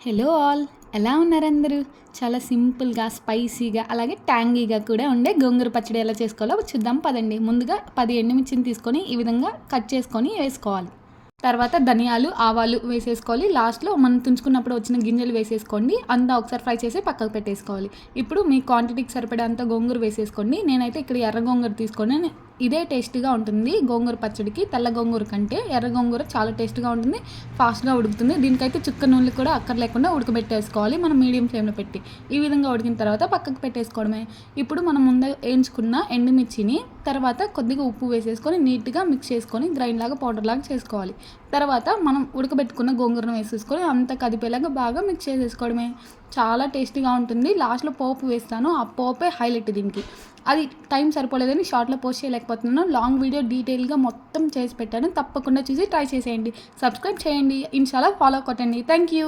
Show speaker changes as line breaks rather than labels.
Hello all, ఎలా ఉన్నారు అందరూ? చాలా సింపుల్గా, స్పైసీగా, అలాగే ట్యాంగీగా కూడా ఉండే గోంగూర పచ్చడి ఎలా చేసుకోవాలో చూద్దాం పదండి. ముందుగా 10 ఎండుమిర్చిని తీసుకొని ఈ విధంగా కట్ చేసుకొని వేసుకోవాలి. తర్వాత ధనియాలు, ఆవాలు వేసేసుకోవాలి. లాస్ట్లో మనం తుంచుకున్నప్పుడు వచ్చిన గింజలు వేసేసుకోండి. అంతా ఒకసారి ఫ్రై చేసి పక్కకు పెట్టేసుకోవాలి. ఇప్పుడు మీ క్వాంటిటీకి సరిపడేంత గోంగూర వేసేసుకోండి. నేనైతే ఇక్కడ ఎర్ర గోంగూర తీసుకొని ఇదే టేస్ట్గా ఉంటుంది గోంగూర పచ్చడికి. తెల్ల గోంగూర కంటే ఎర్ర గోంగూర చాలా టేస్ట్గా ఉంటుంది, ఫాస్ట్గా ఉడుకుతుంది. దీనికైతే చుక్క నూనెలు కూడా అక్కర్లేకుండా ఉడకబెట్టేసుకోవాలి మనం మీడియం ఫ్లేమ్లో పెట్టి. ఈ విధంగా ఉడికిన తర్వాత పక్కకు పెట్టేసుకోవడమే. ఇప్పుడు మనం ముందే వేయించుకున్న ఎండుమిర్చిని తర్వాత కొద్దిగా ఉప్పు వేసేసుకొని నీట్గా మిక్స్ చేసుకొని గ్రైండ్ లాగా పౌడర్ లాగా చేసుకోవాలి. తర్వాత మనం ఉడకబెట్టుకున్న గోంగూరను వేసేసుకొని అంతా కదిపేలాగా బాగా మిక్స్ చేసేసుకోవడమే. చాలా టేస్టీగా ఉంటుంది. లాస్ట్లో పోపు వేస్తాను, ఆ పోపే హైలైట్ దీనికి. అది టైం సరిపోలేదని షార్ట్లో పోస్ట్ చేయలేకపోతున్నాను. లాంగ్ వీడియో డీటెయిల్గా మొత్తం చేసి పెట్టాను, తప్పకుండా చూసి ట్రై చేసేయండి. సబ్స్క్రైబ్ చేయండి, ఇన్షాల్లా ఫాలో కొట్టండి. Thank you.